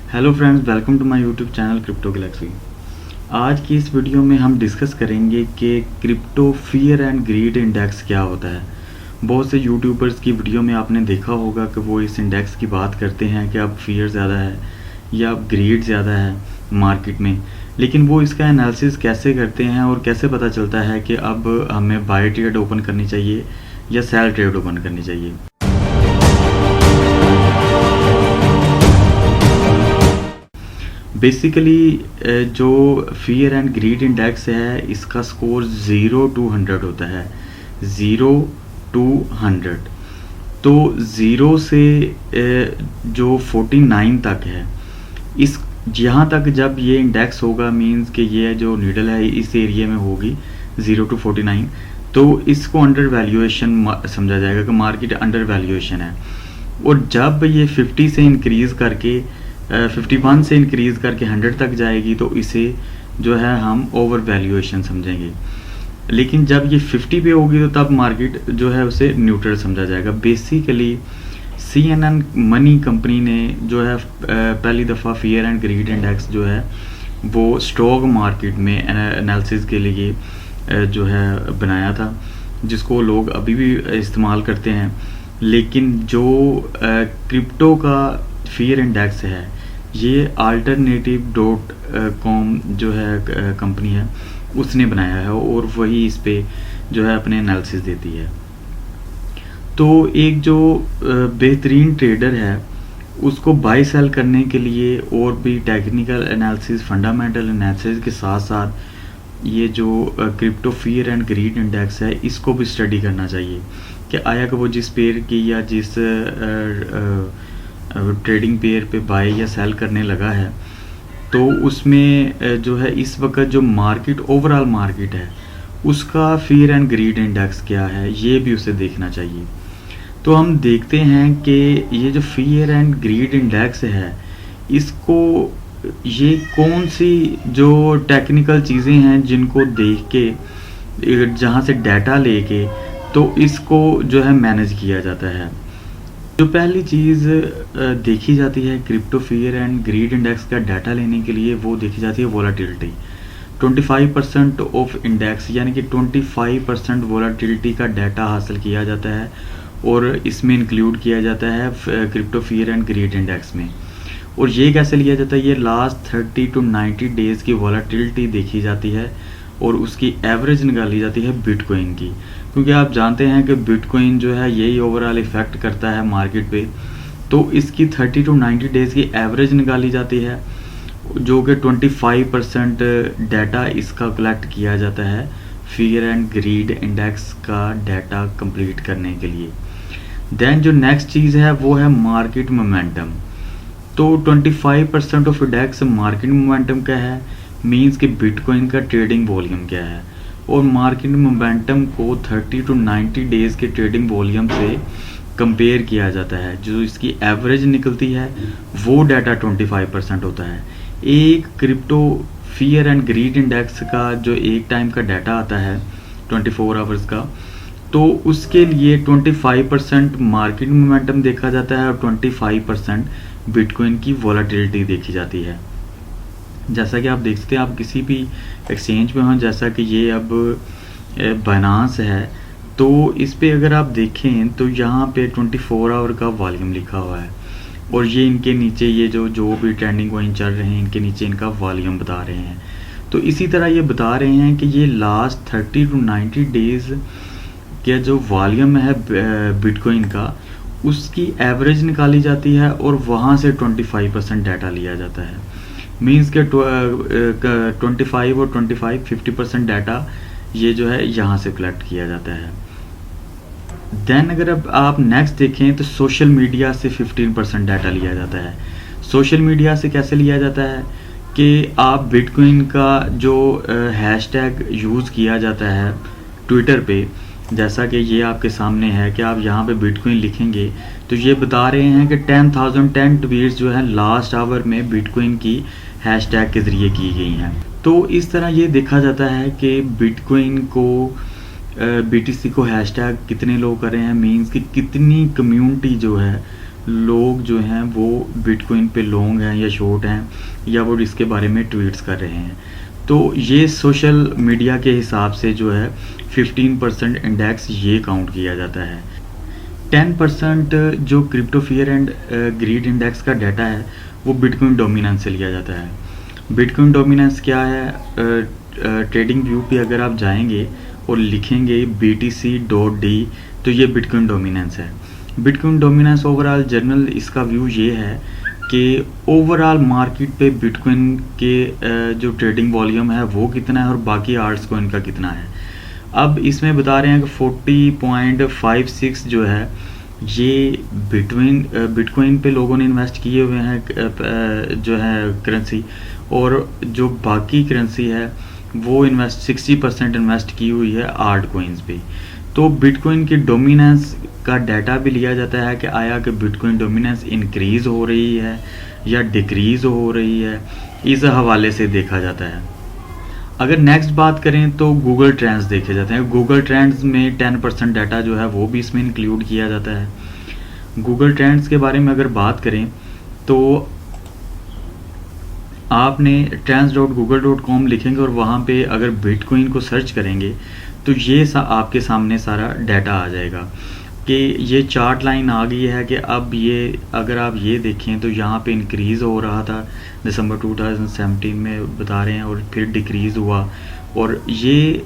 Hello friends, welcome to my YouTube channel crypto galaxy. आज की इस वीडियो में हम डिस्कस करेंगे कि crypto fear and greed index क्या होता है। बहुत से यूट्यूबर्स की वीडियो में आपने देखा होगा कि वो इस इंडेक्स की बात करते हैं कि अब फियर ज़्यादा है या अब ग्रीड ज़्यादा है मार्केट में, लेकिन वो इसका एनालिसिस कैसे करते हैं और कैसे पता चलता है कि अब हमें बाय ट्रेड ओपन करनी चाहिए या सेल ट्रेड ओपन करनी चाहिए। बेसिकली जो फियर एंड ग्रीड इंडेक्स है इसका स्कोर 0 to 100 होता है। 0 to 100, तो 0 से जो 49 तक है, इस यहाँ तक जब ये इंडेक्स होगा मींस कि ये जो नीडल है इस एरिया में होगी 0 to 49, तो इसको अंडर वैल्यूएशन समझा जाएगा कि मार्केट अंडर वैल्यूएशन है। और जब ये 50 से इंक्रीज़ करके 51 से इंक्रीज़ करके 100 तक जाएगी तो इसे जो है हम ओवर वैल्यूएशन समझेंगे। लेकिन जब ये 50 पे होगी तो तब मार्केट जो है उसे न्यूट्रल समझा जाएगा। बेसिकली CNN मनी कंपनी ने जो है पहली दफ़ा फियर एंड ग्रीड इंडेक्स जो है वो स्टॉक मार्केट में एनालिसिस के लिए जो है बनाया था, जिसको लोग अभी भी इस्तेमाल करते हैं। लेकिन जो क्रिप्टो का फियर इंडेक्स है ये alternative.com जो है कंपनी है उसने बनाया है और वही इस पे जो है अपने एनालिसिस देती है। तो एक जो बेहतरीन ट्रेडर है उसको बाई सेल करने के लिए और भी टेक्निकल एनालिसिस, फंडामेंटल एनालिसिस के साथ साथ ये जो crypto fear and greed index है इसको भी स्टडी करना चाहिए कि आया कि वो जिस पेयर की या जिस ट्रेडिंग पेयर पे बाय या सेल करने लगा है तो उसमें जो है इस वक्त जो मार्केट ओवरऑल मार्केट है उसका फियर एंड ग्रीड इंडेक्स क्या है ये भी उसे देखना चाहिए। तो हम देखते हैं कि ये जो फियर एंड ग्रीड इंडेक्स है इसको ये कौन सी जो टेक्निकल चीज़ें हैं जिनको देख के जहाँ से डाटा लेके तो इसको जो है मैनेज किया जाता है। जो पहली चीज़ देखी जाती है crypto fear and greed index का डाटा लेने के लिए वो देखी जाती है वोलाटिलिटी। 25% ऑफ इंडेक्स यानी कि 25% वोलाटिलिटी का डाटा हासिल किया जाता है और इसमें इंक्लूड किया जाता है crypto fear and greed index में। और ये कैसे लिया जाता है, ये लास्ट 30 to 90 डेज़ की वोलाटिलिटी देखी जाती है और उसकी एवरेज निकाली जाती है बिटकॉइन की, क्योंकि आप जानते हैं कि बिटकॉइन जो है यही ओवरऑल इफ़ेक्ट करता है मार्केट पे। तो इसकी 30 to 90 डेज़ की एवरेज निकाली जाती है जो कि 25% डाटा इसका कलेक्ट किया जाता है फियर एंड ग्रीड इंडेक्स का डाटा कंप्लीट करने के लिए। देन जो नेक्स्ट चीज़ है वो है मार्केट मोमेंटम। तो 25% ऑफ इंडेक्स मार्केट मोमेंटम का है, मींस कि बिटकॉइन का ट्रेडिंग वॉल्यूम क्या है। और मार्केट मोमेंटम को 30 to 90 डेज़ के ट्रेडिंग वॉल्यूम से कंपेयर किया जाता है। जो इसकी एवरेज निकलती है वो डाटा 25% होता है। एक crypto fear and greed index का जो एक टाइम का डाटा आता है 24 आवर्स का, तो उसके लिए 25% मार्केट मोमेंटम देखा जाता है और 25% बिटकॉइन की वोलाटिलिटी देखी जाती है। जैसा कि आप देख सकते हैं, आप किसी भी एक्सचेंज में हो, जैसा कि ये अब बाइनेंस है, तो इस पे अगर आप देखें तो यहाँ पे 24 आवर का वॉल्यूम लिखा हुआ है और ये इनके नीचे ये जो भी ट्रेंडिंग कॉइन चल रहे हैं इनके नीचे इनका वॉल्यूम बता रहे हैं। तो इसी तरह ये बता रहे हैं कि ये लास्ट 30 to 90 डेज़ का जो वॉल्यूम है बिटकॉइन का उसकी एवरेज निकाली जाती है और वहाँ से 25% डाटा लिया जाता है। मींस के 25 और 25 50% डाटा ये जो है यहाँ से कलेक्ट किया जाता है। देन अगर अब आप नेक्स्ट देखें तो सोशल मीडिया से 15% डाटा लिया जाता है। सोशल मीडिया से कैसे लिया जाता है कि आप बिटकॉइन का जो हैशटैग यूज़ किया जाता है ट्विटर पे, जैसा कि ये आपके सामने है कि आप यहाँ पे बिटकॉइन लिखेंगे तो ये बता रहे हैं कि 10 ट्वीट्स जो है लास्ट आवर में बिटकॉइन की हैशटैग के ज़रिए की गई हैं। तो इस तरह ये देखा जाता है कि बिटकॉइन को BTC को हैशटैग कितने लोग कर रहे हैं, मींस कि कितनी कम्युनिटी जो है लोग जो हैं वो बिटकॉइन पे लॉन्ग हैं या शॉर्ट हैं, या वो इसके बारे में ट्वीट्स कर रहे हैं। तो ये सोशल मीडिया के हिसाब से जो है 15% इंडेक्स ये काउंट किया जाता है। 10% जो crypto fear and greed index का डाटा है वो बिटकॉइन डोमिनेंस से लिया जाता है। बिटकॉइन डोमिनेंस क्या है? ट्रेडिंग व्यू पे अगर आप जाएंगे और लिखेंगे BTC.D तो ये बिटकॉइन डोमिनेंस है। बिटकॉइन डोमिनेंस ओवरऑल जर्नल इसका व्यू ये है कि ओवरऑल मार्केट पे बिटकॉइन के जो ट्रेडिंग वॉल्यूम है वो कितना है और बाकी आर्ट्स कॉइन का कितना है। अब इसमें बता रहे हैं कि 40.56 जो है ये बिटकॉइन पे लोगों ने इन्वेस्ट किए हुए हैं जो है करेंसी, और जो बाकी करेंसी है वो 60% इन्वेस्ट की हुई है आर्ट कॉइन्स पे। तो बिटकॉइन की डोमिनेंस का डाटा भी लिया जाता है कि आया कि बिटकॉइन डोमिनेंस इंक्रीज़ हो रही है या डिक्रीज़ हो रही है, इस हवाले से देखा जाता है। अगर नेक्स्ट बात करें तो गूगल ट्रेंड्स देखे जाते हैं। गूगल ट्रेंड्स में 10% डाटा जो है वो भी इसमें इंक्लूड किया जाता है। गूगल ट्रेंड्स के बारे में अगर बात करें तो आपने trends.google.com लिखेंगे और वहाँ पे अगर बिटकॉइन को सर्च करेंगे तो ये आपके सामने सारा डाटा आ जाएगा कि ये चार्ट लाइन आ गई है कि अब ये अगर आप ये देखें तो यहाँ पे इंक्रीज़ हो रहा था दिसंबर 2017 में बता रहे हैं, और फिर डिक्रीज़ हुआ, और ये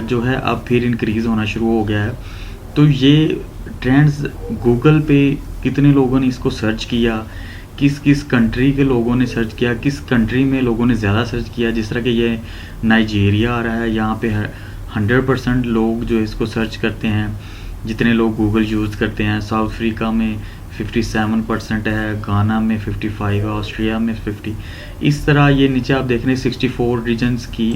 जो है अब फिर इंक्रीज़ होना शुरू हो गया है। तो ये ट्रेंड्स गूगल पे कितने लोगों ने इसको सर्च किया, किस किस कंट्री के लोगों ने सर्च किया, किस कंट्री में लोगों ने ज़्यादा सर्च किया। जिस तरह कि ये नाइजीरिया आ रहा है, यहाँ पे 100% लोग जो इसको सर्च करते हैं जितने लोग गूगल यूज़ करते हैं। साउथ अफ्रीका में 57% है, गाना में 55 है, ऑस्ट्रिया में 50। इस तरह ये नीचे आप देख रहे हैं 64 रीजन्स की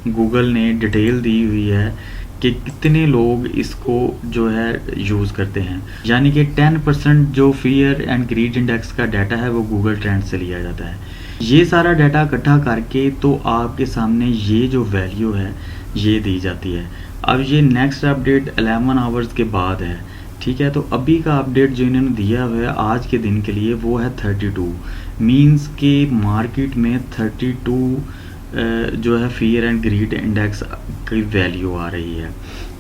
गूगल ने डिटेल दी हुई है कि कितने लोग इसको जो है यूज़ करते हैं। यानी कि 10% जो फियर एंड ग्रीड इंडेक्स का डाटा है वो गूगल ट्रेंड से लिया जाता है। ये सारा डाटा इकट्ठा करके तो आपके सामने ये जो वैल्यू है ये दी जाती है। अब ये नेक्स्ट अपडेट 11 आवर्स के बाद है, ठीक है। तो अभी का अपडेट जो इन्होंने दिया हुआ है आज के दिन के लिए वो है 32, मींस कि मार्केट में 32 जो है फियर एंड ग्रीड इंडेक्स की वैल्यू आ रही है।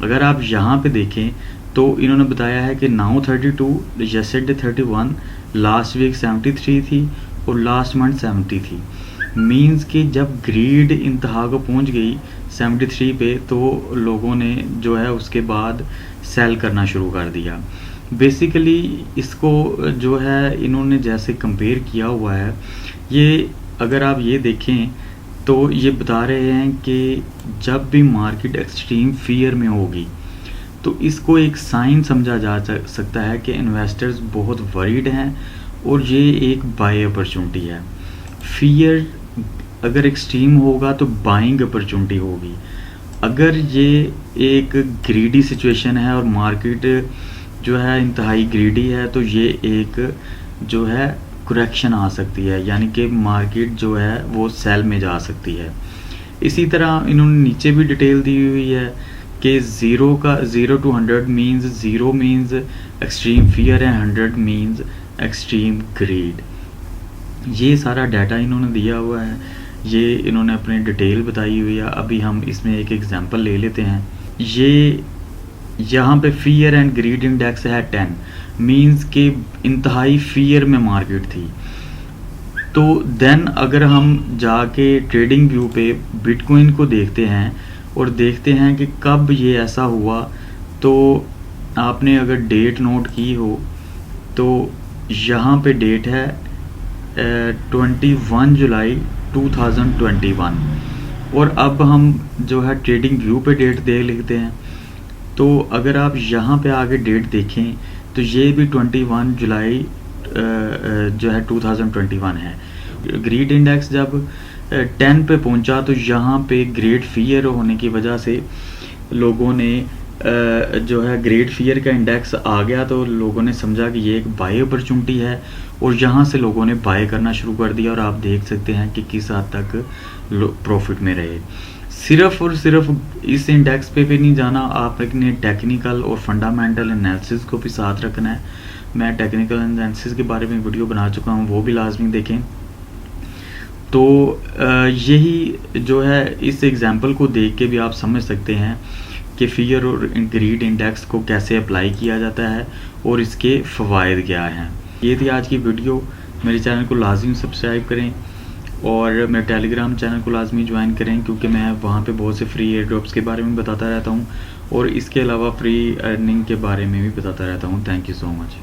अगर आप यहाँ पे देखें तो इन्होंने बताया है कि नाउ 32, यस्टरडे 31, लास्ट वीक 73 थी और लास्ट मंथ 70 थी। मींस कि जब ग्रीड इंतहा को पहुँच गई 73 पे तो लोगों ने जो है उसके बाद सेल करना शुरू कर दिया। बेसिकली इसको जो है इन्होंने जैसे कंपेयर किया हुआ है, ये अगर आप ये देखें तो ये बता रहे हैं कि जब भी मार्केट एक्सट्रीम फियर में होगी तो इसको एक साइन समझा जा सकता है कि इन्वेस्टर्स बहुत वरीड हैं और ये एक बाय अपॉर्चुनिटी है। फियर अगर एक्सट्रीम होगा तो बाइंग अपॉर्चुनिटी होगी। अगर ये एक ग्रीडी सिचुएशन है और मार्केट जो है इंतहाई ग्रीडी है तो ये एक जो है करेक्शन आ सकती है, यानी कि मार्केट जो है वो सेल में जा सकती है। इसी तरह इन्होंने नीचे भी डिटेल दी हुई है कि 0 to 100 means 0 means extreme fear है, 100 मीन्स एक्सट्रीम ग्रीड। ये सारा डाटा इन्होंने दिया हुआ है, ये इन्होंने अपनी डिटेल बताई हुई है। अभी हम इसमें एक एग्जांपल ले लेते हैं। ये यहाँ पे फियर एंड ग्रीड इंडेक्स है 10, मींस के इंतहाई फियर में मार्केट थी। तो देन अगर हम जाके ट्रेडिंग व्यू पे बिटकॉइन को देखते हैं और देखते हैं कि कब ये ऐसा हुआ, तो आपने अगर डेट नोट की हो तो यहाँ पे डेट है 21 जुलाई 2021, और अब हम जो है ट्रेडिंग व्यू पे डेट दे लेते हैं। तो अगर आप यहाँ पे आगे डेट देखें तो ये भी 21 जुलाई जो है 2021 है। ग्रीड इंडेक्स जब 10 पे पहुंचा तो यहाँ पे ग्रेट फियर होने की वजह से लोगों ने जो है ग्रेट फियर का इंडेक्स आ गया, तो लोगों ने समझा कि ये एक बाय अपॉर्चुनिटी है और यहाँ से लोगों ने बाय करना शुरू कर दिया। और आप देख सकते हैं कि किस हद तक प्रॉफिट में रहे। सिर्फ और सिर्फ इस इंडेक्स पे भी नहीं जाना, आपने टेक्निकल और फंडामेंटल एनालिसिस को भी साथ रखना है। मैं टेक्निकल एनालिसिस के बारे में वीडियो बना चुका हूँ, वो भी लाजमी देखें। तो यही जो है, इस एग्जांपल को देख के भी आप समझ सकते हैं कि फियर और ग्रीड इंडेक्स को कैसे अप्लाई किया जाता है और इसके फ़वाइद क्या हैं। ये थी आज की वीडियो। मेरे चैनल को लाजमी सब्सक्राइब करें और मेरे टेलीग्राम चैनल को लाजमी ज्वाइन करें, क्योंकि मैं वहाँ पे बहुत से फ्री एयर ड्रॉप्स के बारे में बताता रहता हूँ और इसके अलावा फ्री अर्निंग के बारे में भी बताता रहता हूँ। Thank you so much.